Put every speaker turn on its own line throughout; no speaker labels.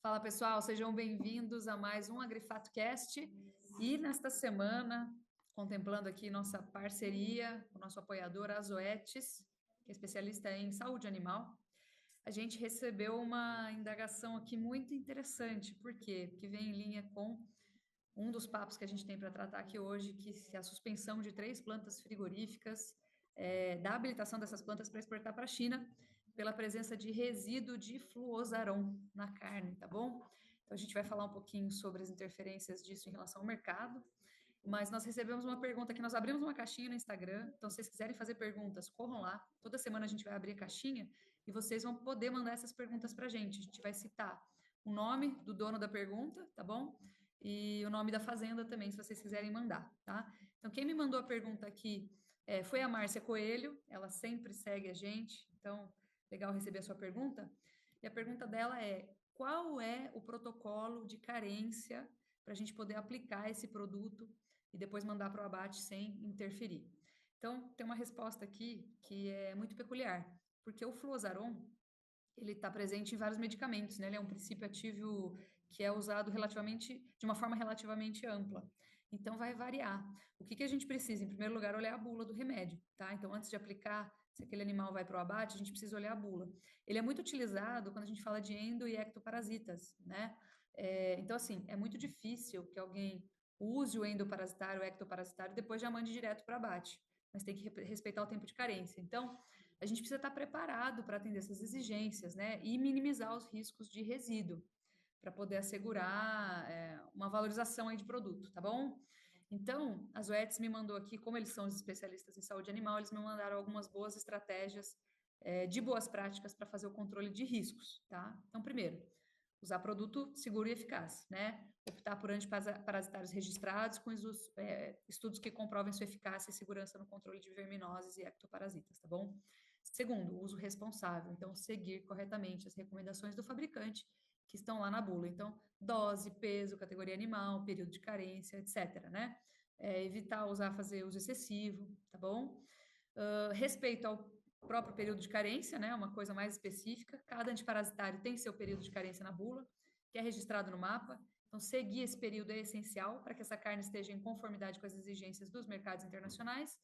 Fala pessoal, sejam bem-vindos a mais um Agrifato Cast. E nesta semana, contemplando aqui nossa parceria com o nosso apoiador, a Zoetis, que é especialista em saúde animal, a gente recebeu uma indagação aqui muito interessante. Por quê? Porque vem em linha com um dos papos que a gente tem para tratar aqui hoje, que é a suspensão de 3 plantas frigoríficas, da habilitação dessas plantas para exportar para a China, pela presença de resíduo de fluozaron na carne, tá bom? Então a gente vai falar um pouquinho sobre as interferências disso em relação ao mercado, mas nós recebemos uma pergunta que nós abrimos uma caixinha no Instagram, então se vocês quiserem fazer perguntas, corram lá, toda semana a gente vai abrir a caixinha e vocês vão poder mandar essas perguntas para a gente vai citar o nome do dono da pergunta, tá bom? E o nome da fazenda também, se vocês quiserem mandar, tá? Então quem me mandou a pergunta aqui foi a Márcia Coelho, ela sempre segue a gente, então legal receber a sua pergunta. E a pergunta dela é: qual é o protocolo de carência para a gente poder aplicar esse produto e depois mandar para o abate sem interferir? Então, tem uma resposta aqui que é muito peculiar, porque o fluozaron, ele está presente em vários medicamentos, né? Ele é um princípio ativo que é usado de uma forma relativamente ampla. Então, vai variar. O que a gente precisa? Em primeiro lugar, olhar a bula do remédio, tá? Então, antes de aplicar, se aquele animal vai para o abate, a gente precisa olhar a bula. Ele é muito utilizado quando a gente fala de endo e ectoparasitas, né? Então, assim, é muito difícil que alguém use o endoparasitário, o ectoparasitário, e depois já mande direto para abate. Mas tem que respeitar o tempo de carência. Então, a gente precisa estar preparado para atender essas exigências, né? E minimizar os riscos de resíduo, para poder assegurar uma valorização aí de produto, tá bom? Então, a Zoetis me mandou aqui, como eles são os especialistas em saúde animal, eles me mandaram algumas boas estratégias de boas práticas para fazer o controle de riscos, tá? Então, primeiro, usar produto seguro e eficaz, né? Optar por antiparasitários registrados com estudos que comprovem sua eficácia e segurança no controle de verminoses e ectoparasitas, tá bom? Segundo, uso responsável. Então, seguir corretamente as recomendações do fabricante que estão lá na bula. Então, dose, peso, categoria animal, período de carência, etc, né? Evitar fazer uso excessivo, tá bom? Respeito ao próprio período de carência, né? Uma coisa mais específica. Cada antiparasitário tem seu período de carência na bula, que é registrado no mapa. Então, seguir esse período é essencial para que essa carne esteja em conformidade com as exigências dos mercados internacionais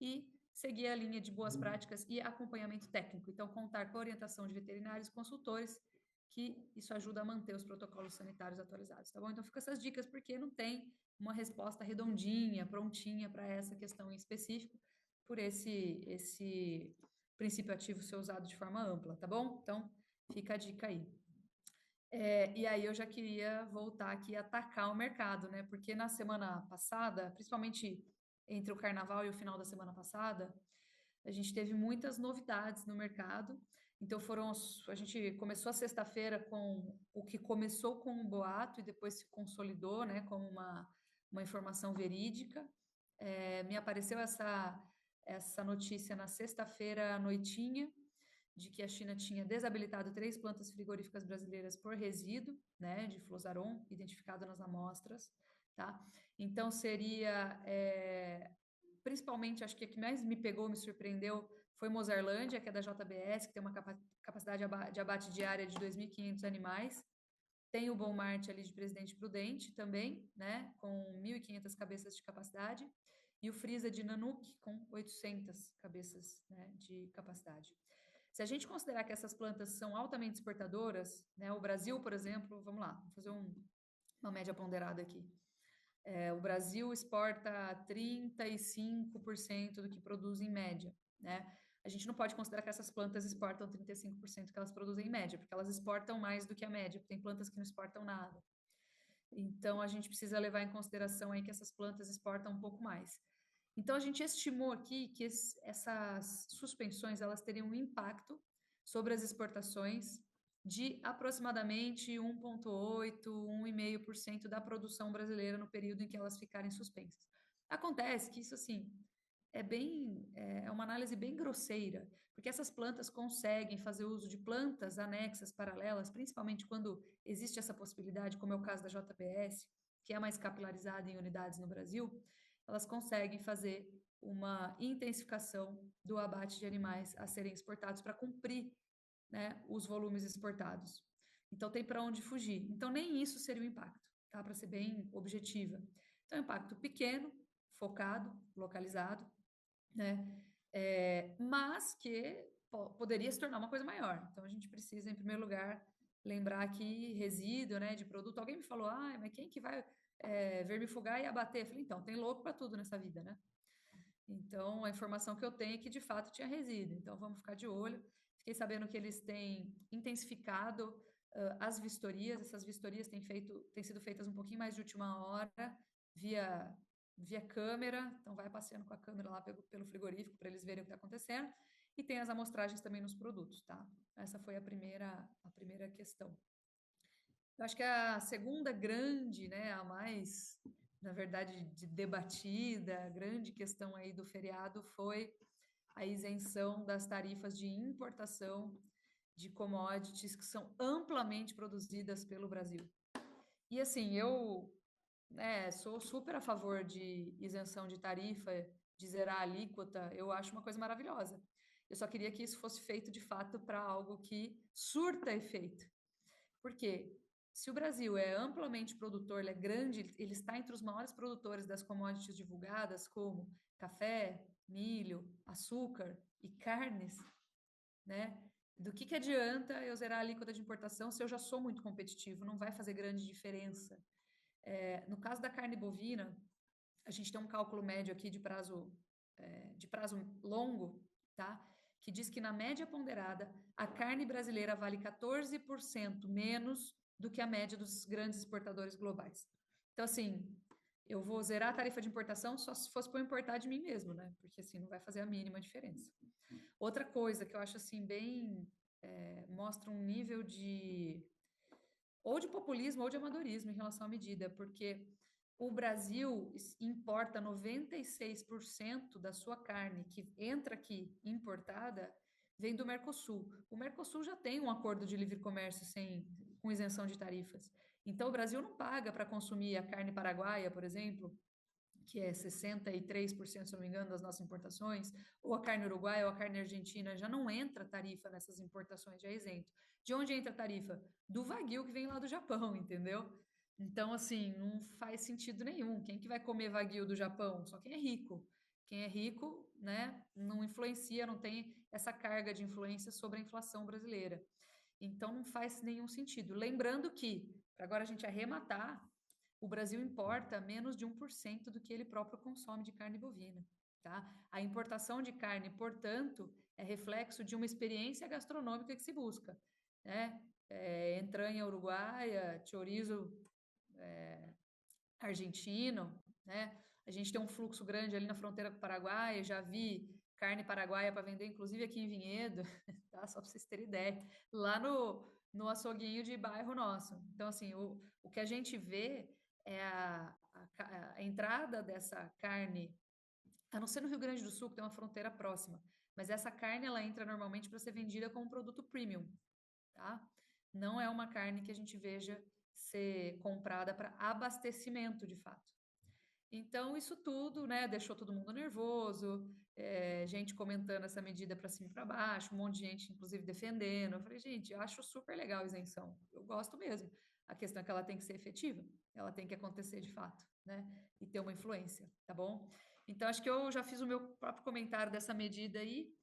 e seguir a linha de boas práticas e acompanhamento técnico. Então, contar com a orientação de veterinários e consultores, que isso ajuda a manter os protocolos sanitários atualizados, tá bom? Então, fica essas dicas, porque não tem uma resposta redondinha, prontinha para essa questão em específico, por esse princípio ativo ser usado de forma ampla, tá bom? Então, fica a dica aí. E aí eu já queria voltar aqui e atacar o mercado, né? Porque na semana passada, principalmente entre o carnaval e o final da semana passada, a gente teve muitas novidades no mercado. Então a gente começou a sexta-feira com o que começou com um boato e depois se consolidou, né, como uma informação verídica. Me apareceu essa notícia na sexta-feira à noitinha, de que a China tinha desabilitado 3 plantas frigoríficas brasileiras por resíduo, né, de fluozaron, identificado nas amostras, tá? Então seria, principalmente, acho que a que mais me pegou, me surpreendeu, foi Mozarlândia, que é da JBS, que tem uma capacidade de abate diária de 2.500 animais. Tem o Bom Marte ali de Presidente Prudente também, né, com 1.500 cabeças de capacidade, e o Frisa de Nanuq com 800 cabeças, né, de capacidade. Se a gente considerar que essas plantas são altamente exportadoras, né, o Brasil, por exemplo, vamos lá, vamos fazer uma média ponderada aqui. O Brasil exporta 35% do que produz em média, né? A gente não pode considerar que essas plantas exportam 35% que elas produzem em média, porque elas exportam mais do que a média, porque tem plantas que não exportam nada. Então, a gente precisa levar em consideração aí que essas plantas exportam um pouco mais. Então, a gente estimou aqui que essas suspensões, elas teriam um impacto sobre as exportações de aproximadamente 1,8%, 1,5% da produção brasileira no período em que elas ficarem suspensas. Acontece que isso, assim, é uma análise bem grosseira, porque essas plantas conseguem fazer uso de plantas anexas, paralelas, principalmente quando existe essa possibilidade, como é o caso da JBS, que é mais capilarizada em unidades no Brasil, elas conseguem fazer uma intensificação do abate de animais a serem exportados para cumprir, né, os volumes exportados. Então tem para onde fugir. Então nem isso seria o impacto, tá? Para ser bem objetiva. Então, impacto pequeno, focado, localizado, né? Mas que poderia se tornar uma coisa maior. Então, a gente precisa, em primeiro lugar, lembrar que resíduo, né, de produto. Alguém me falou, mas quem que vai vermifugar e abater? Eu falei, então, tem louco para tudo nessa vida, né? Então, a informação que eu tenho é que, de fato, tinha resíduo. Então, vamos ficar de olho. Fiquei sabendo que eles têm intensificado as vistorias. Essas vistorias têm sido feitas um pouquinho mais de última hora, via câmera. Então, vai passeando com a câmera lá pelo frigorífico para eles verem o que está acontecendo. E tem as amostragens também nos produtos, tá? Essa foi a primeira questão. Eu acho que a segunda grande, né, a mais, na verdade, debatida, a grande questão aí do feriado foi a isenção das tarifas de importação de commodities que são amplamente produzidas pelo Brasil. E assim, eu sou super a favor de isenção de tarifa, de zerar a alíquota, eu acho uma coisa maravilhosa. Eu só queria que isso fosse feito de fato para algo que surta efeito. Por quê? Se o Brasil é amplamente produtor, ele é grande, ele está entre os maiores produtores das commodities divulgadas, como café, milho, açúcar e carnes, né? Do que adianta eu zerar a alíquota de importação se eu já sou muito competitivo? Não vai fazer grande diferença. No caso da carne bovina, a gente tem um cálculo médio aqui de prazo longo, tá? Que diz que na média ponderada, a carne brasileira vale 14% menos do que a média dos grandes exportadores globais. Então, assim, eu vou zerar a tarifa de importação só se fosse para importar de mim mesmo, né? Porque assim não vai fazer a mínima diferença. Outra coisa que eu acho assim bem mostra um nível ou de populismo ou de amadorismo em relação à medida, porque o Brasil importa 96% da sua carne que entra aqui importada vem do Mercosul. O Mercosul já tem um acordo de livre comércio com isenção de tarifas. Então, o Brasil não paga para consumir a carne paraguaia, por exemplo, que é 63%, se não me engano, das nossas importações, ou a carne uruguaia ou a carne argentina, já não entra tarifa nessas importações, já é isento. De onde entra a tarifa? Do Wagyu que vem lá do Japão, entendeu? Então, assim, não faz sentido nenhum. Quem que vai comer Wagyu do Japão? Só quem é rico. Quem é rico, né, não influencia, não tem essa carga de influência sobre a inflação brasileira. Então, não faz nenhum sentido. Lembrando que, para agora a gente arrematar, o Brasil importa menos de 1% do que ele próprio consome de carne bovina. Tá? A importação de carne, portanto, é reflexo de uma experiência gastronômica que se busca. Né? Entranha uruguaia, chorizo argentino, né? A gente tem um fluxo grande ali na fronteira com o Paraguai, já vi carne paraguaia para vender, inclusive aqui em Vinhedo, tá? Só para vocês terem ideia, lá no açouguinho de bairro nosso. Então, assim, o que a gente vê é a entrada dessa carne, a não ser no Rio Grande do Sul, que tem uma fronteira próxima, mas essa carne ela entra normalmente para ser vendida como um produto premium, tá? Não é uma carne que a gente veja ser comprada para abastecimento de fato. Então, isso tudo, né, deixou todo mundo nervoso, gente comentando essa medida para cima e para baixo, um monte de gente, inclusive, defendendo. Eu falei, gente, eu acho super legal a isenção, eu gosto mesmo. A questão é que ela tem que ser efetiva, ela tem que acontecer de fato, né, e ter uma influência, tá bom? Então, acho que eu já fiz o meu próprio comentário dessa medida aí.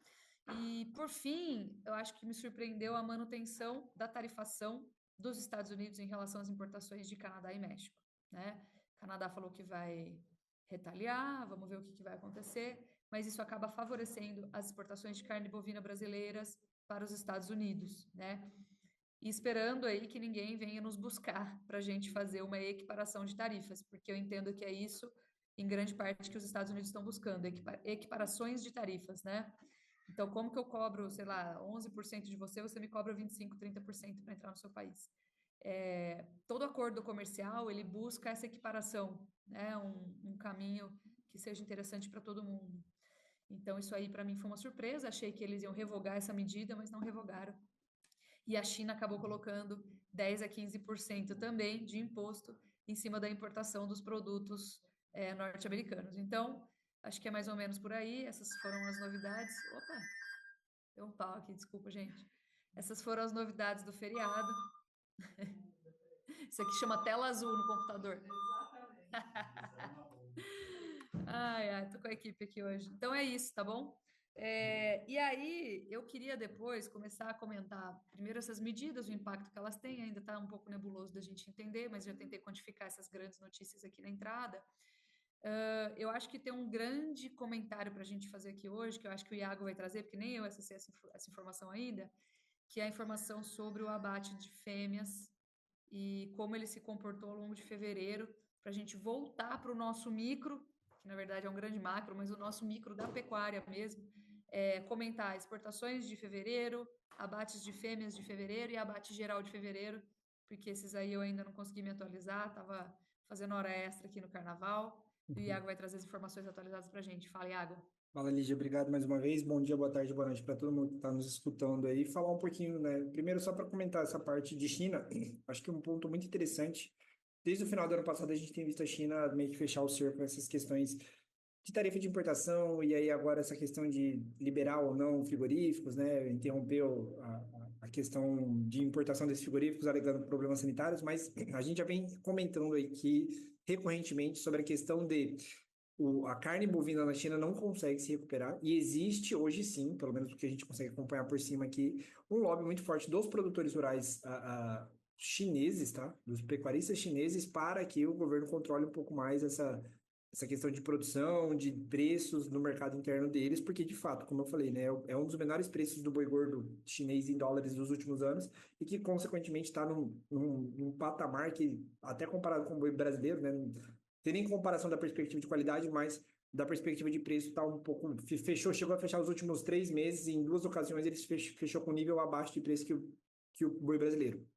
E, por fim, eu acho que me surpreendeu a manutenção da tarifação dos Estados Unidos em relação às importações de Canadá e México, né? O Canadá falou que vai retaliar, vamos ver o que vai acontecer, mas isso acaba favorecendo as exportações de carne bovina brasileiras para os Estados Unidos, né? E esperando aí que ninguém venha nos buscar para a gente fazer uma equiparação de tarifas, porque eu entendo que é isso, em grande parte, que os Estados Unidos estão buscando, equiparações de tarifas, né? Então, como que eu cobro, sei lá, 11% de você, você me cobra 25%, 30% para entrar no seu país? Todo acordo comercial, ele busca essa equiparação, né? Um caminho que seja interessante para todo mundo. Então, isso aí para mim foi uma surpresa. Achei que eles iam revogar essa medida, mas não revogaram. E a China acabou colocando 10 a 15% também de imposto em cima da importação dos produtos norte-americanos. Então, acho que é mais ou menos por aí. Essas foram as novidades. Opa, deu um pau aqui, desculpa, gente. Essas foram as novidades do feriado. Isso aqui chama tela azul no computador. Ai, ai, tô com a equipe aqui hoje. Então é isso, tá bom? E aí, eu queria depois começar a comentar primeiro essas medidas, o impacto que elas têm, ainda está um pouco nebuloso da gente entender, mas já tentei quantificar essas grandes notícias aqui na entrada. Eu acho que tem um grande comentário para a gente fazer aqui hoje, que eu acho que o Iago vai trazer, porque nem eu acessei essa informação ainda, que é a informação sobre o abate de fêmeas e como ele se comportou ao longo de fevereiro, para a gente voltar para o nosso micro, que na verdade é um grande macro, mas o nosso micro da pecuária mesmo, comentar exportações de fevereiro, abates de fêmeas de fevereiro e abate geral de fevereiro, porque esses aí eu ainda não consegui me atualizar, estava fazendo hora extra aqui no carnaval. E o Iago vai trazer as informações atualizadas para a gente. Fala, Iago.
Fala, Lígia, obrigado mais uma vez. Bom dia, boa tarde, boa noite para todo mundo que está nos escutando aí. Falar um pouquinho, né? Primeiro, só para comentar essa parte de China, acho que é um ponto muito interessante. Desde o final do ano passado, a gente tem visto a China meio que fechar o cerco nessas questões de tarifa de importação, e aí agora essa questão de liberar ou não frigoríficos, né? Interrompeu a questão de importação desses frigoríficos, alegando problemas sanitários, mas a gente já vem comentando aqui recorrentemente sobre a questão de a carne bovina na China não consegue se recuperar e existe hoje sim, pelo menos o que a gente consegue acompanhar por cima aqui, um lobby muito forte dos produtores rurais chineses, tá? Dos pecuaristas chineses para que o governo controle um pouco mais essa questão de produção, de preços no mercado interno deles, porque de fato, como eu falei, né, é um dos menores preços do boi gordo chinês em dólares dos últimos anos e que consequentemente está num patamar que até comparado com o boi brasileiro, né, tem nem comparação da perspectiva de qualidade, mas da perspectiva de preço está um pouco fechou, chegou a fechar os últimos 3 meses e em duas ocasiões ele fechou com nível abaixo de preço que o boi brasileiro.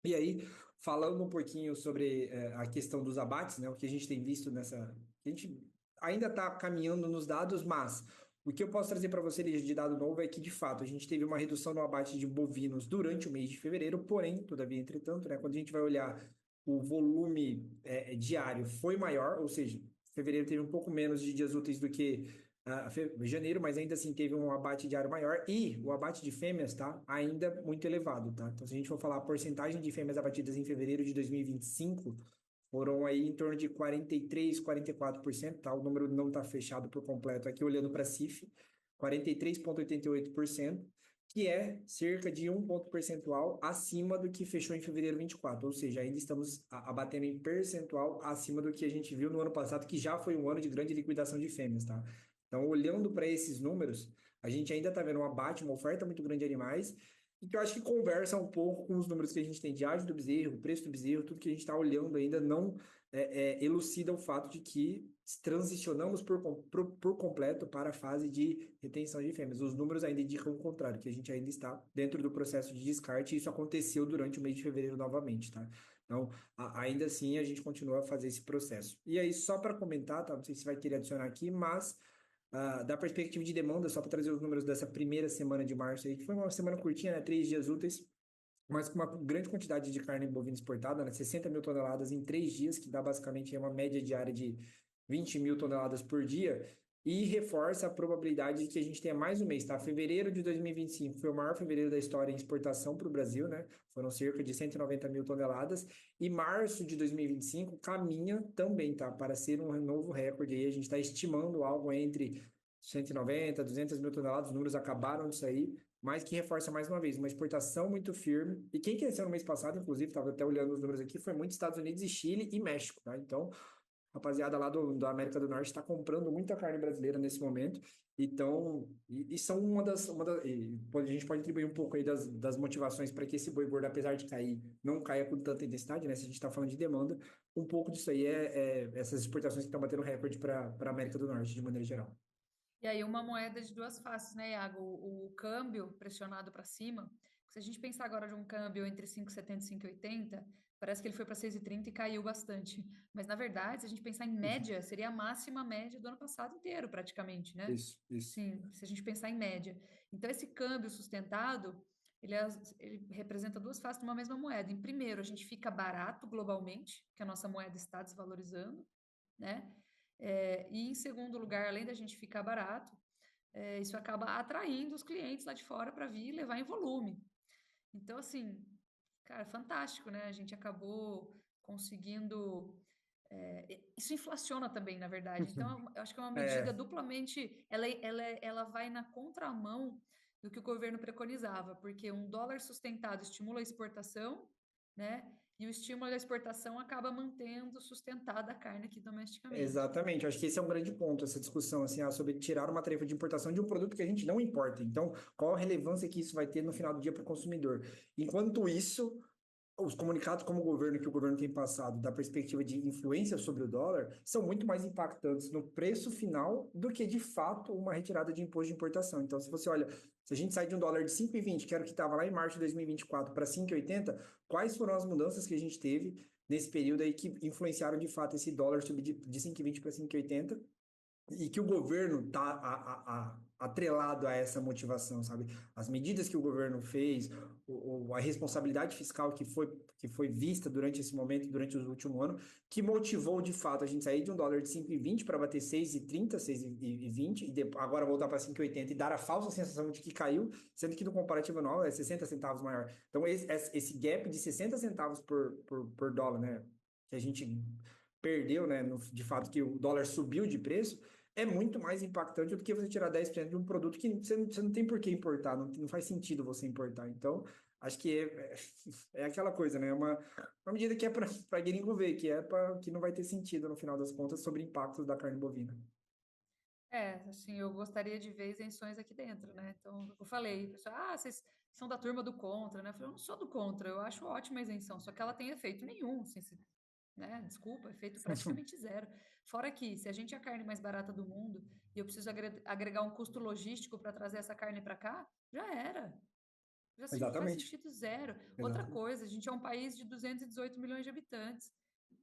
E aí, falando um pouquinho sobre a questão dos abates, né, o que a gente tem visto a gente ainda está caminhando nos dados, mas o que eu posso trazer para você de dado novo é que, de fato, a gente teve uma redução no abate de bovinos durante o mês de fevereiro, porém, todavia, entretanto, né, quando a gente vai olhar o volume diário foi maior, ou seja, fevereiro teve um pouco menos de dias úteis do que janeiro, mas ainda assim teve um abate diário maior e o abate de fêmeas, tá? Ainda muito elevado, tá? Então, se a gente for falar a porcentagem de fêmeas abatidas em fevereiro de 2025, foram aí em torno de 43, 44%, tá? O número não está fechado por completo aqui, olhando para a CIF, 43,88%, que é cerca de um ponto percentual acima do que fechou em fevereiro 24, ou seja, ainda estamos abatendo em percentual acima do que a gente viu no ano passado, que já foi um ano de grande liquidação de fêmeas, tá? Então, olhando para esses números, a gente ainda está vendo um abate, uma oferta muito grande de animais, e que eu acho que conversa um pouco com os números que a gente tem de ágio do bezerro, preço do bezerro, tudo que a gente está olhando ainda não elucida o fato de que transicionamos por completo para a fase de retenção de fêmeas. Os números ainda indicam o contrário, que a gente ainda está dentro do processo de descarte, e isso aconteceu durante o mês de fevereiro novamente, tá? Então, ainda assim, a gente continua a fazer esse processo. E aí, só para comentar, tá? Não sei se vai querer adicionar aqui, mas da perspectiva de demanda, só para trazer os números dessa primeira semana de março aí, que foi uma semana curtinha, né? 3 dias úteis, mas com uma grande quantidade de carne bovina exportada, né? 60 mil toneladas em 3 dias, que dá basicamente uma média diária de 20 mil toneladas por dia, e reforça a probabilidade de que a gente tenha mais um mês, tá? Fevereiro de 2025 foi o maior fevereiro da história em exportação para o Brasil, né? Foram cerca de 190 mil toneladas, e março de 2025 caminha também, tá? Para ser um novo recorde aí, a gente está estimando algo entre 190, 200 mil toneladas, os números acabaram de sair, mas que reforça mais uma vez uma exportação muito firme. E quem cresceu no mês passado, inclusive, estava até olhando os números aqui, foi muito Estados Unidos e Chile e México, tá? Então, a rapaziada lá da América do Norte está comprando muita carne brasileira nesse momento. Então, e são a gente pode atribuir um pouco aí das motivações para que esse boi gordo, apesar de cair, não caia com tanta intensidade, né? Se a gente está falando de demanda, um pouco disso aí é essas exportações que estão batendo recorde para a América do Norte, de maneira geral.
E aí, uma moeda de duas faces, né, Iago? O câmbio pressionado para cima. Se a gente pensar agora de um câmbio entre 5,70 e 5,80, parece que ele foi para 6,30 e caiu bastante. Mas, na verdade, se a gente pensar em média, seria a máxima média do ano passado inteiro, praticamente, né?
Isso.
Sim, se a gente pensar em média. Então, esse câmbio sustentado, ele representa duas faces de uma mesma moeda. Em primeiro, a gente fica barato globalmente, que a nossa moeda está desvalorizando, né? E em segundo lugar, além da gente ficar barato, isso acaba atraindo os clientes lá de fora para vir levar em volume. Então, assim, Cara, fantástico, né? A gente acabou conseguindo. Isso inflaciona também, na verdade. Então, eu acho que é uma medida
É,
duplamente. Ela vai na contramão do que o governo preconizava, porque um dólar sustentado estimula a exportação, né? E o estímulo à exportação acaba mantendo sustentada a carne aqui domesticamente.
exatamente. Eu acho que esse é um grande ponto, essa discussão, assim, sobre tirar uma tarifa de importação de um produto que a gente não importa. Então, qual a relevância que isso vai ter no final do dia para o consumidor? Enquanto isso, os comunicados como o governo que o governo tem passado da perspectiva de influência sobre o dólar são muito mais impactantes no preço final do que de fato uma retirada de imposto de importação. Então, se você olha, se a gente sai de um dólar de 5,20, que era o que estava lá em março de 2024, para 5,80, quais foram as mudanças que a gente teve nesse período aí que influenciaram de fato esse dólar subir de 5,20 para 5,80? E que o governo está atrelado a essa motivação, sabe? As medidas que o governo fez, a responsabilidade fiscal que foi vista durante esse momento, durante os últimos anos, que motivou de fato a gente sair de um dólar de 5,20 para bater 6,30, 6,20 e agora voltar para 5,80 e dar a falsa sensação de que caiu, sendo que no comparativo anual é 60 centavos maior. Então, esse gap de 60 centavos por dólar, né? Que a gente perdeu, né? De fato, que o dólar subiu de preço é muito mais impactante do que você tirar 10% de um produto que você não tem por que importar, não faz sentido você importar. Então, acho que é aquela coisa, né? Uma medida que é para gringo ver, que não vai ter sentido no final das contas sobre impactos da carne bovina.
Assim, eu gostaria de ver isenções aqui dentro, né? Então, eu falei, pessoal, vocês são da turma do contra, né? Eu falei, eu não sou do contra, eu acho ótima a isenção, só que ela tem efeito nenhum, assim, né? Desculpa, efeito praticamente zero. Fora que, se a gente é a carne mais barata do mundo e eu preciso agregar um custo logístico para trazer essa carne para cá, já era. Já faz
Exatamente.
sentido zero. Outra
Exatamente.
coisa, a gente é um país de 218 milhões de habitantes.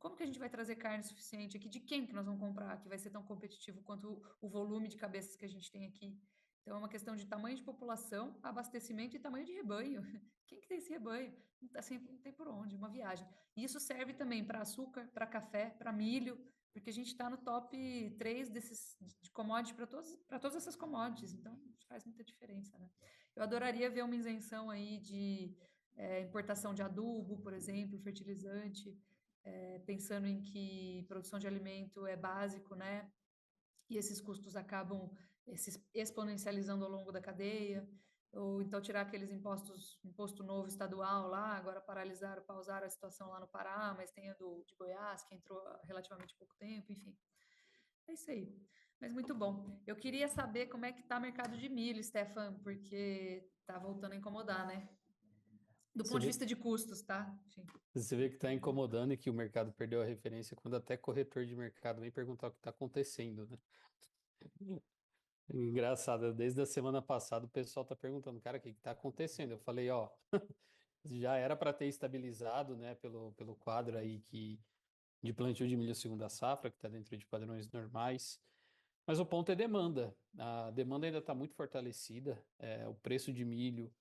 Como que a gente vai trazer carne suficiente aqui? De quem que nós vamos comprar que vai ser tão competitivo quanto o volume de cabeças que a gente tem aqui? Então é uma questão de tamanho de população, abastecimento e tamanho de rebanho. Quem que tem esse rebanho? Assim, não tem por onde, uma viagem. E isso serve também para açúcar, para café, para milho, porque a gente está no top 3 desses de commodities para todas essas commodities. Então faz muita diferença, né? Eu adoraria ver uma isenção aí de importação de adubo, por exemplo, fertilizante, pensando em que produção de alimento é básico, né? E esses custos acabam se exponencializando ao longo da cadeia, ou então tirar aqueles impostos, imposto novo estadual lá, agora paralisaram, pausaram a situação lá no Pará, mas tem a de Goiás, que entrou há relativamente pouco tempo, enfim. É isso aí. Mas muito bom. Eu queria saber como é que está o mercado de milho, Stefan, porque tá voltando a incomodar, né? Do
Você
ponto de
vê,
vista de custos, tá? Sim.
você vê que está incomodando e que o mercado perdeu a referência quando até corretor de mercado vem perguntar o que está acontecendo, né? Engraçado, desde a semana passada o pessoal está perguntando, cara, o que está acontecendo? Eu falei, ó, já era para ter estabilizado, né, pelo quadro aí de plantio de milho segunda safra, que está dentro de padrões normais. Mas o ponto é demanda. A demanda ainda está muito fortalecida. O preço de milho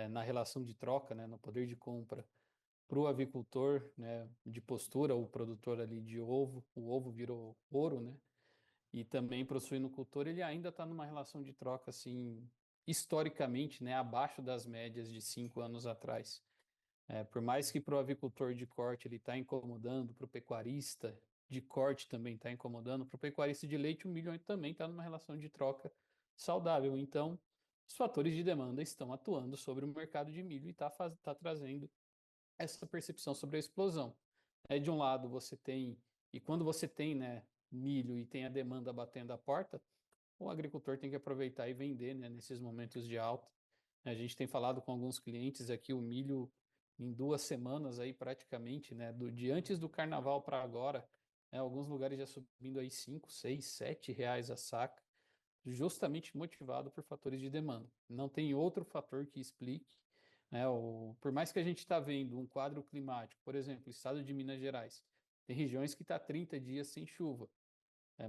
na relação de troca, né, no poder de compra para o avicultor, né, de postura, o produtor ali de ovo, o ovo virou ouro, né? E também para o suinocultor, ele ainda está numa relação de troca assim, historicamente, né, abaixo das médias de 5 anos atrás. Por mais que para o avicultor de corte ele está incomodando, para o pecuarista de corte também está incomodando, para o pecuarista de leite o milho também está numa relação de troca saudável. Então, os fatores de demanda estão atuando sobre o mercado de milho e tá trazendo essa percepção sobre a explosão. De um lado você tem, e quando você tem, né, milho e tem a demanda batendo a porta, o agricultor tem que aproveitar e vender, né, nesses momentos de alta. A gente tem falado com alguns clientes aqui, o milho em 2 semanas aí praticamente, né, de antes do carnaval para agora, né, alguns lugares já subindo aí 5, 6, 7 reais a saca, justamente motivado por fatores de demanda. Não tem outro fator que explique, né? Por mais que a gente está vendo um quadro climático, por exemplo, o estado de Minas Gerais, tem regiões que está 30 dias sem chuva,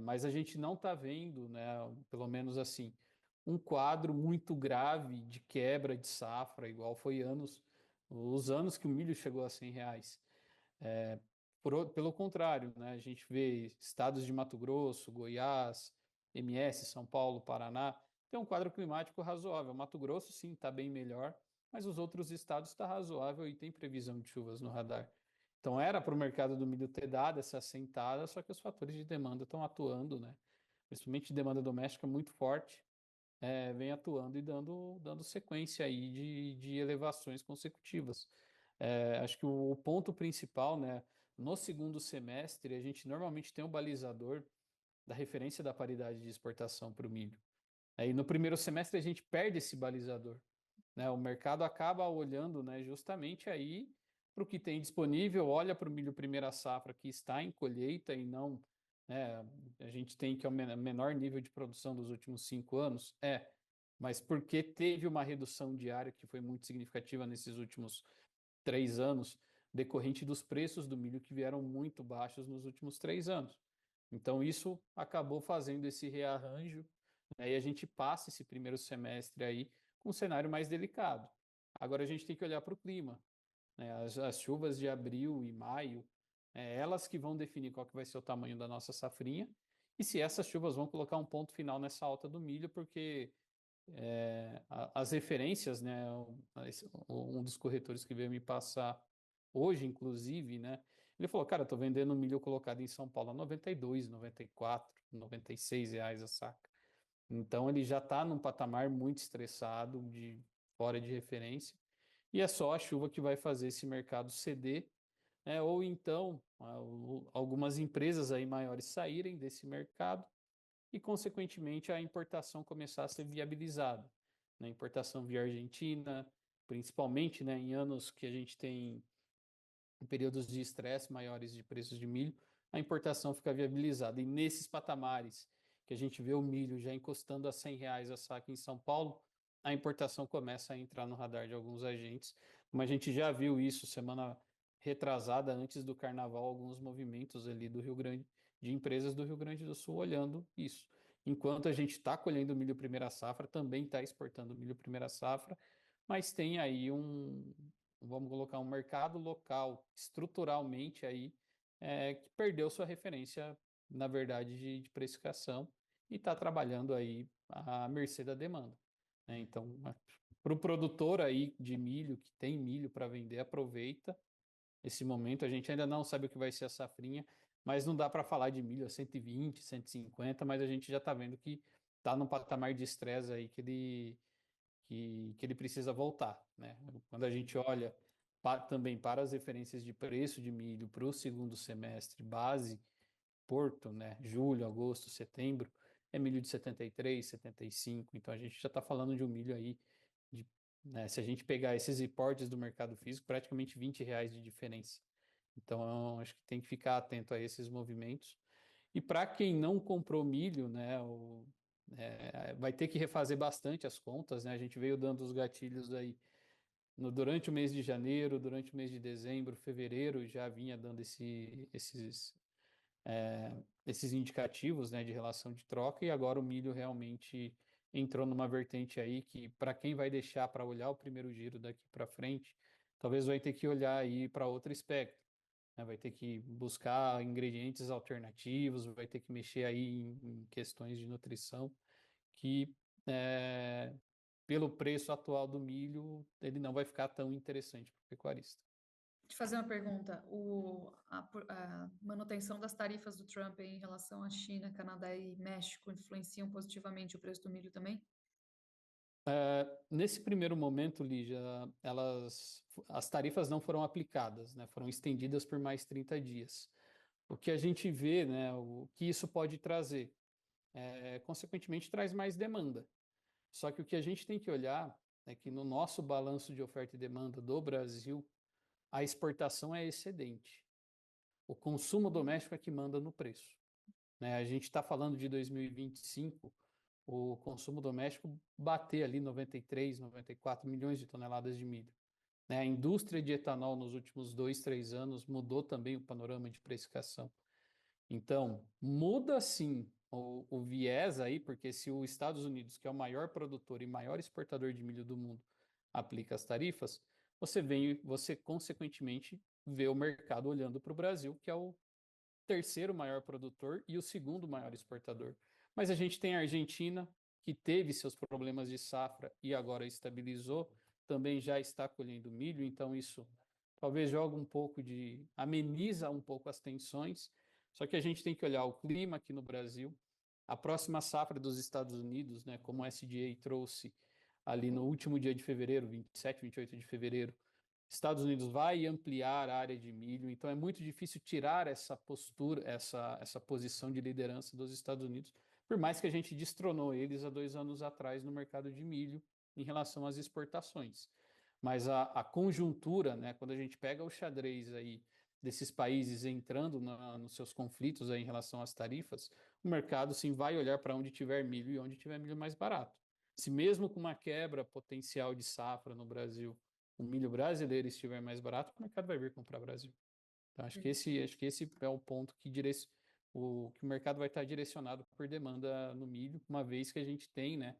mas a gente não está vendo, né, pelo menos assim, um quadro muito grave de quebra de safra, igual foi os anos que o milho chegou a 100 reais. É, pelo contrário, né, a gente vê estados de Mato Grosso, Goiás, MS, São Paulo, Paraná, tem um quadro climático razoável. Mato Grosso, sim, está bem melhor, mas os outros estados está razoável e tem previsão de chuvas no radar. Então era para o mercado do milho ter dado essa assentada, só que os fatores de demanda estão atuando, né? Principalmente de demanda doméstica muito forte, vem atuando e dando sequência aí de elevações consecutivas. Acho que o ponto principal, né? No segundo semestre, a gente normalmente tem um balizador da referência da paridade de exportação para o milho. Aí no primeiro semestre a gente perde esse balizador, né? O mercado acaba olhando, né, justamente aí para o que tem disponível, olha para o milho primeira safra que está em colheita e não, né, a gente tem que é o menor nível de produção dos últimos 5 anos, mas porque teve uma redução diária que foi muito significativa nesses últimos 3 anos, decorrente dos preços do milho que vieram muito baixos nos últimos 3 anos. Então, isso acabou fazendo esse rearranjo, né, e a gente passa esse primeiro semestre aí com um cenário mais delicado. Agora a gente tem que olhar para o clima, né? As chuvas de abril e maio, elas que vão definir qual que vai ser o tamanho da nossa safrinha e se essas chuvas vão colocar um ponto final nessa alta do milho, porque as referências, né? Um dos corretores que veio me passar hoje, inclusive, né? Ele falou, cara, eu tô vendendo milho colocado em São Paulo a 92, 94, R$ 96 a saca. Então ele já está num patamar muito estressado, de fora de referência, e é só a chuva que vai fazer esse mercado ceder, né? Ou então algumas empresas aí maiores saírem desse mercado e, consequentemente, a importação começar a ser viabilizada. Né? Importação via Argentina, principalmente, né, em anos que a gente tem períodos de estresse maiores de preços de milho, a importação fica viabilizada. E nesses patamares que a gente vê o milho já encostando a R$ 100 a saca em São Paulo, a importação começa a entrar no radar de alguns agentes. Como a gente já viu isso semana retrasada, antes do carnaval, alguns movimentos ali do Rio Grande, de empresas do Rio Grande do Sul olhando isso. Enquanto a gente está colhendo milho primeira safra, também está exportando milho primeira safra, mas tem aí vamos colocar um mercado local estruturalmente aí que perdeu sua referência, na verdade, de precificação e está trabalhando aí à mercê da demanda. Né? Então, para o produtor aí de milho, que tem milho para vender, aproveita esse momento. A gente ainda não sabe o que vai ser a safrinha, mas não dá para falar de milho a 120, 150, mas a gente já está vendo que está num patamar de estresse aí que ele precisa voltar, né? Quando a gente olha também para as referências de preço de milho para o segundo semestre, base, Porto, né? Julho, agosto, setembro, é milho de 73, 75, então a gente já está falando de um milho aí, né, se a gente pegar esses reportes do mercado físico, praticamente R$ 20 de diferença. Então, acho que tem que ficar atento a esses movimentos. E para quem não comprou milho, né, vai ter que refazer bastante as contas, né? A gente veio dando os gatilhos aí durante o mês de janeiro, durante o mês de dezembro, fevereiro, já vinha dando esses indicativos, né, de relação de troca, e agora o milho realmente entrou numa vertente aí que, para quem vai deixar para olhar o primeiro giro daqui para frente, talvez vai ter que olhar aí para outro espectro. Né? Vai ter que buscar ingredientes alternativos, vai ter que mexer aí em questões de nutrição que é, pelo preço atual do milho, ele não vai ficar tão interessante para o pecuarista.
Te fazer uma pergunta. A manutenção das tarifas do Trump em relação à China, Canadá e México influenciam positivamente o preço do milho também?
Nesse primeiro momento, Lígia, as tarifas não foram aplicadas, né? Foram estendidas por mais 30 dias. O que a gente vê, né, o que isso pode trazer, consequentemente, traz mais demanda. Só que o que a gente tem que olhar é que no nosso balanço de oferta e demanda do Brasil, a exportação é excedente. O consumo doméstico é que manda no preço. Né? A gente está falando de 2025, o consumo doméstico bater ali 93, 94 milhões de toneladas de milho. Né? A indústria de etanol nos últimos 2, 3 anos mudou também o panorama de precificação. Então, muda sim o viés aí, porque se os Estados Unidos, que é o maior produtor e maior exportador de milho do mundo, aplica as tarifas, você consequentemente vê o mercado olhando para o Brasil, que é o terceiro maior produtor e o segundo maior exportador. Mas a gente tem a Argentina, que teve seus problemas de safra e agora estabilizou, também já está colhendo milho, então isso talvez joga um pouco ameniza um pouco as tensões. Só que a gente tem que olhar o clima aqui no Brasil, a próxima safra dos Estados Unidos, né, como o SDA trouxe ali no último dia de fevereiro, 27, 28 de fevereiro, Estados Unidos vai ampliar a área de milho, então é muito difícil tirar essa postura, essa posição de liderança dos Estados Unidos, por mais que a gente destronou eles há 2 anos atrás no mercado de milho em relação às exportações. Mas a conjuntura, né, quando a gente pega o xadrez aí desses países entrando nos seus conflitos aí em relação às tarifas, o mercado sim vai olhar para onde tiver milho e onde tiver milho mais barato. Se mesmo com uma quebra potencial de safra no Brasil, o milho brasileiro estiver mais barato, o mercado vai vir comprar Brasil. Então, acho que esse é o ponto que o mercado vai estar direcionado por demanda no milho, uma vez que a gente tem, né,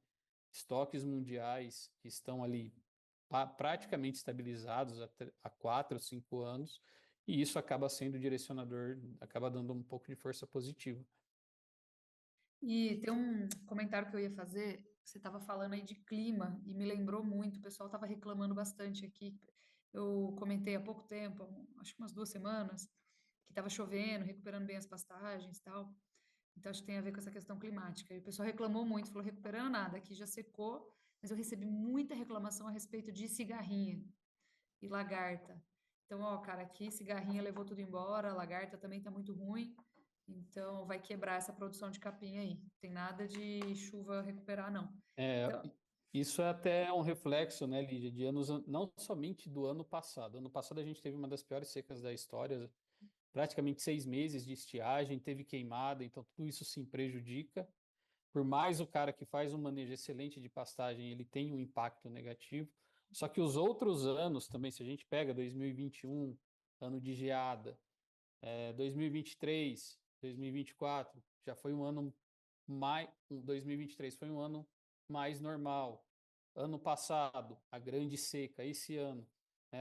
estoques mundiais que estão ali praticamente estabilizados há 4, 5 anos, e isso acaba sendo direcionador, acaba dando um pouco de força positiva.
E tem um comentário que eu ia fazer, você estava falando aí de clima e me lembrou muito, o pessoal estava reclamando bastante aqui. Eu comentei há pouco tempo, acho que umas 2 semanas, que estava chovendo, recuperando bem as pastagens e tal. Então acho que tem a ver com essa questão climática. E o pessoal reclamou muito, falou recuperando nada, aqui já secou, mas eu recebi muita reclamação a respeito de cigarrinha e lagarta. Então, ó, cara, aqui cigarrinha levou tudo embora, a lagarta também tá muito ruim. Então, vai quebrar essa produção de capim aí. Tem nada de chuva recuperar, não.
É,
Então,
isso é até um reflexo, né, Lídia, de anos, não somente do ano passado. Ano passado a gente teve uma das piores secas da história, praticamente 6 meses de estiagem, teve queimada, então tudo isso sim prejudica. Por mais o cara que faz um manejo excelente de pastagem, ele tem um impacto negativo. Só que os outros anos também, se a gente pega 2021, ano de geada, 2023, 2024, já foi um ano mais, 2023 foi um ano mais normal. Ano passado, a grande seca, esse ano,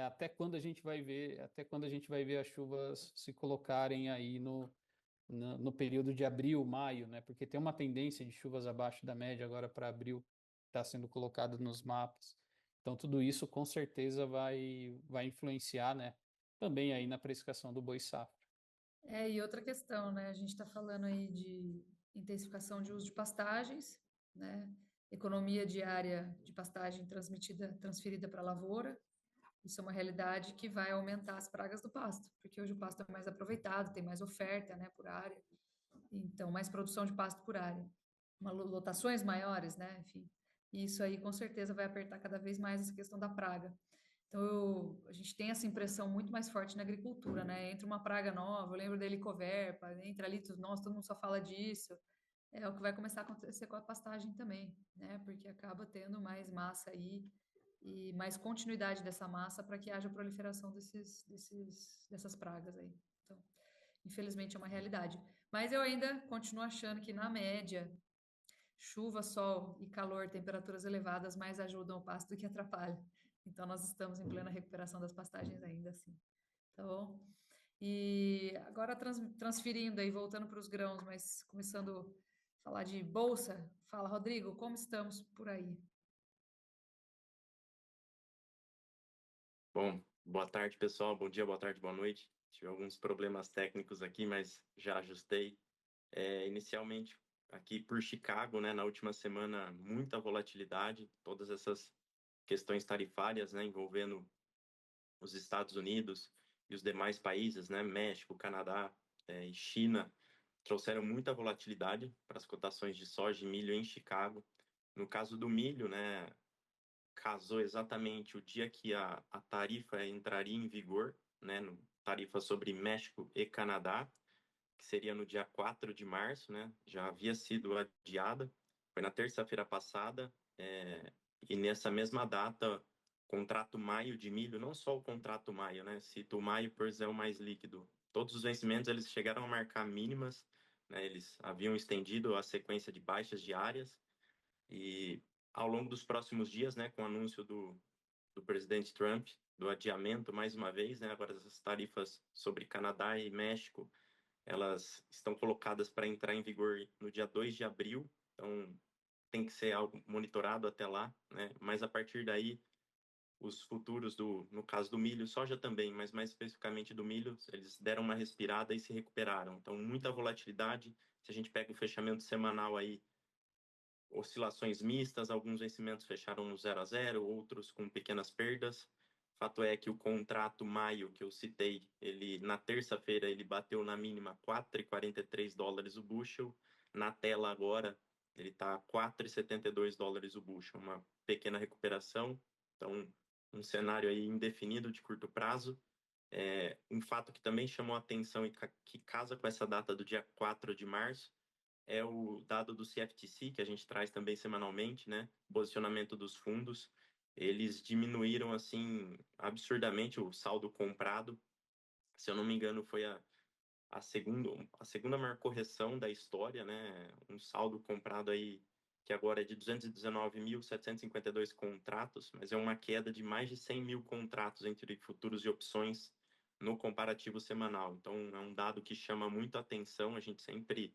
até quando a gente vai ver as chuvas se colocarem aí no período de abril, maio, né? Porque tem uma tendência de chuvas abaixo da média agora para abril, está sendo colocado nos mapas. Então, tudo isso com certeza vai influenciar, né? Também aí na precificação do boi safra.
e outra questão, né? A gente está falando aí de intensificação de uso de pastagens, né? Economia de área de pastagem transferida para a lavoura. Isso é uma realidade que vai aumentar as pragas do pasto, porque hoje o pasto é mais aproveitado, tem mais oferta, né, por área. Então, mais produção de pasto por área, lotações maiores, né? Enfim, e isso aí com certeza vai apertar cada vez mais essa questão da praga. Então, a gente tem essa impressão muito mais forte na agricultura, né? Entra uma praga nova, eu lembro da helicoverpa, entra ali, nossa, todo mundo só fala disso. É o que vai começar a acontecer com a pastagem também, né? Porque acaba tendo mais massa aí e mais continuidade dessa massa para que haja proliferação dessas pragas aí. Então, infelizmente é uma realidade. Mas eu ainda continuo achando que, na média, chuva, sol e calor, temperaturas elevadas mais ajudam o pasto do que atrapalham. Então, nós estamos em plena recuperação das pastagens ainda assim. Tá bom? E agora transferindo aí, voltando para os grãos, mas começando a falar de bolsa. Fala, Rodrigo, como estamos por aí?
Bom, boa tarde, pessoal. Bom dia, boa tarde, boa noite. Tive alguns problemas técnicos aqui, mas já ajustei. Inicialmente, aqui por Chicago, né, na última semana, muita volatilidade, todas essas questões tarifárias, né, envolvendo os Estados Unidos e os demais países, né, México, Canadá, e China, trouxeram muita volatilidade para as cotações de soja e milho em Chicago. No caso do milho, né, casou exatamente o dia que a tarifa entraria em vigor, né, tarifa sobre México e Canadá, que seria no dia 4 de março, né, já havia sido adiada, foi na terça-feira passada, e nessa mesma data, contrato maio de milho, não só o contrato maio, né, cito o maio por ser o mais líquido, todos os vencimentos eles chegaram a marcar mínimas, né, eles haviam estendido a sequência de baixas diárias, e ao longo dos próximos dias, né, com o anúncio do presidente Trump, do adiamento, mais uma vez, né, agora as tarifas sobre Canadá e México, elas estão colocadas para entrar em vigor no dia 2 de abril, então tem que ser algo monitorado até lá, né, mas a partir daí os futuros no caso do milho, soja também, mas mais especificamente do milho, eles deram uma respirada e se recuperaram. Então, muita volatilidade. Se a gente pega o fechamento semanal aí, oscilações mistas, alguns vencimentos fecharam no 0 a 0, outros com pequenas perdas. Fato é que o contrato maio que eu citei, ele na terça-feira ele bateu na mínima $4,43 o bushel. Na tela agora ele está $4,72 o bushel, uma pequena recuperação. Então, um cenário aí indefinido de curto prazo. Um fato que também chamou a atenção e que casa com essa data do dia 4 de março é o dado do CFTC, que a gente traz também semanalmente, né? Posicionamento dos fundos. Eles diminuíram, assim, absurdamente o saldo comprado. Se eu não me engano, foi a segunda maior correção da história, né? Um saldo comprado aí que agora é de 219.752 contratos, mas é uma queda de mais de 100 mil contratos entre futuros e opções no comparativo semanal. Então, é um dado que chama muito a atenção, a gente sempre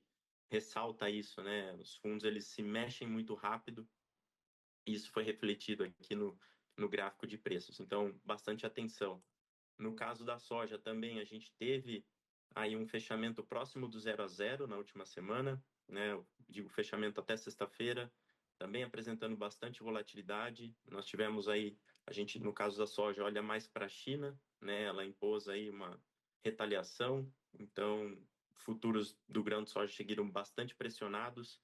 ressalta isso, né? Os fundos, eles se mexem muito rápido, e isso foi refletido aqui no gráfico de preços. Então, bastante atenção. No caso da soja também, a gente teve aí um fechamento próximo do 0 a 0 na última semana, né? Eu digo fechamento até sexta-feira, também apresentando bastante volatilidade. Nós tivemos aí, a gente no caso da soja olha mais para a China, né? Ela impôs aí uma retaliação, então futuros do grão de soja seguiram bastante pressionados.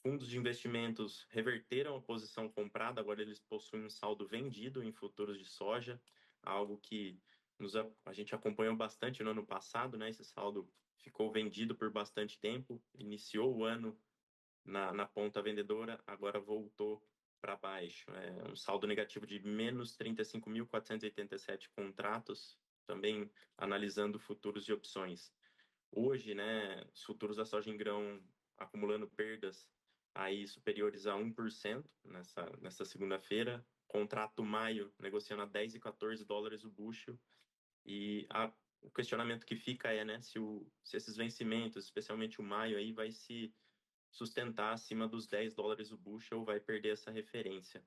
Fundos de investimentos reverteram a posição comprada, agora eles possuem um saldo vendido em futuros de soja, algo que a gente acompanhou bastante no ano passado, né? Esse saldo ficou vendido por bastante tempo, iniciou o ano na ponta vendedora, agora voltou para baixo. É um saldo negativo de menos 35.487 contratos, também analisando futuros de opções. Hoje, né, os futuros da soja em grão acumulando perdas aí superiores a 1% nessa segunda-feira. Contrato maio negociando a $10,14 o bushel. E o questionamento que fica é, né, se esses vencimentos, especialmente o maio, aí vai se sustentar acima dos $10 o bushel ou vai perder essa referência.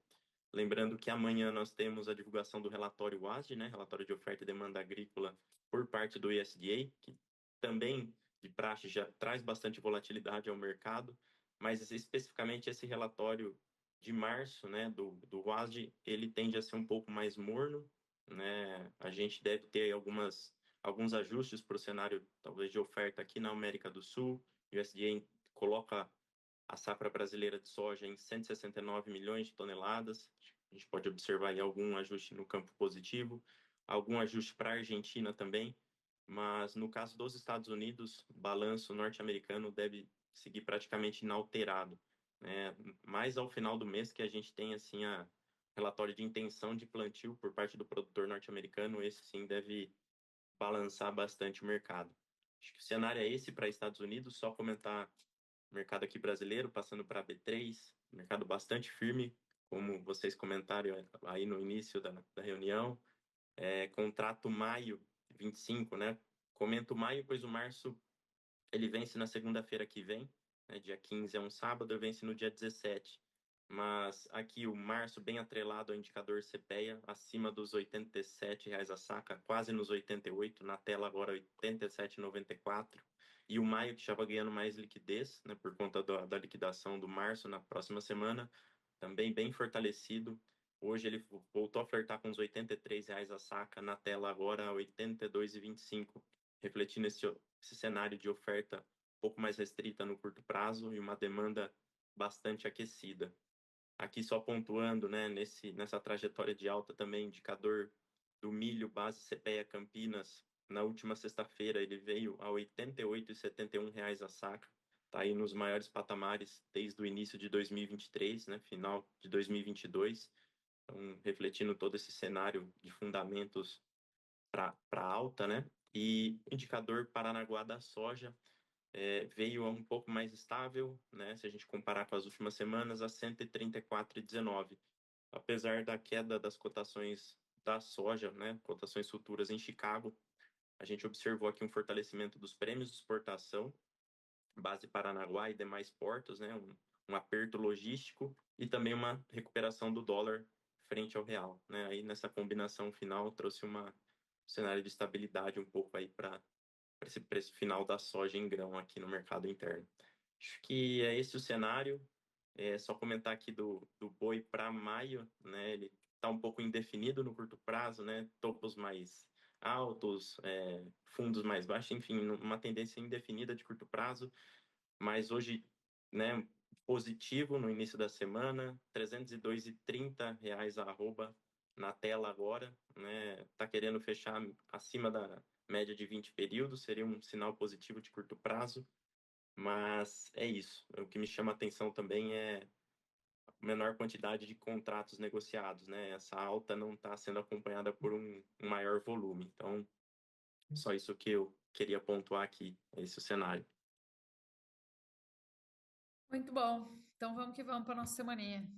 Lembrando que amanhã nós temos a divulgação do relatório WASD, né, relatório de oferta e demanda agrícola por parte do USDA, que também de praxe já traz bastante volatilidade ao mercado, mas especificamente esse relatório de março, né, do WASD, ele tende a ser um pouco mais morno, né? A gente deve ter alguns ajustes para o cenário talvez de oferta aqui na América do Sul. O USDA coloca a safra brasileira de soja em 169 milhões de toneladas. A gente pode observar aí algum ajuste no campo positivo, algum ajuste para a Argentina também, mas no caso dos Estados Unidos, o balanço norte-americano deve seguir praticamente inalterado, né? Mais ao final do mês que a gente tem assim a relatório de intenção de plantio por parte do produtor norte-americano, esse sim deve balançar bastante o mercado. Acho que o cenário é esse para Estados Unidos, só comentar o mercado aqui brasileiro, passando para a B3, mercado bastante firme, como vocês comentaram aí no início da reunião. Contrato maio 25, né? Comento maio, pois o março ele vence na segunda-feira que vem, né? Dia 15 é um sábado, vence no dia 17. Mas aqui o março bem atrelado ao indicador CPEA, acima dos R$ 87 a saca, quase nos 88, na tela agora 87,94. E o maio, que já vai ganhando mais liquidez, né, por conta da liquidação do março na próxima semana, também bem fortalecido. Hoje ele voltou a flertar com os R$ 83 a saca, na tela agora 82,25, refletindo esse cenário de oferta um pouco mais restrita no curto prazo e uma demanda bastante aquecida. Aqui só pontuando, né, nessa trajetória de alta também, indicador do milho base CPEA Campinas, na última sexta-feira ele veio a R$ 88,71 a saca, está aí nos maiores patamares desde o início de 2023, né, final de 2022, então, refletindo todo esse cenário de fundamentos para alta, né, e indicador Paranaguá da soja, veio um pouco mais estável, né? Se a gente comparar com as últimas semanas, a 134,19. Apesar da queda das cotações da soja, né? Cotações futuras em Chicago, a gente observou aqui um fortalecimento dos prêmios de exportação, base Paranaguá e demais portos, né? Um aperto logístico e também uma recuperação do dólar frente ao real, né? Aí nessa combinação final trouxe um cenário de estabilidade um pouco aí para esse preço final da soja em grão aqui no mercado interno. Acho que é esse o cenário. É só comentar aqui do boi para maio, né? Ele está um pouco indefinido no curto prazo, né? Topos mais altos, fundos mais baixos, enfim, uma tendência indefinida de curto prazo. Mas hoje, né? Positivo no início da semana, R$ 302,30 a arroba na tela agora, né? Tá querendo fechar acima da média de 20 períodos, seria um sinal positivo de curto prazo. Mas é isso. O que me chama a atenção também é a menor quantidade de contratos negociados, né? Essa alta não está sendo acompanhada por um maior volume. Então, só isso que eu queria pontuar aqui, esse é o cenário.
Muito bom. Então vamos que vamos para nossa semaninha.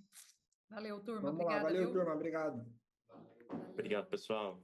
Valeu, turma.
Vamos lá,
Obrigada,
valeu,
viu?
turma, obrigado.
Valeu.
Obrigado, pessoal.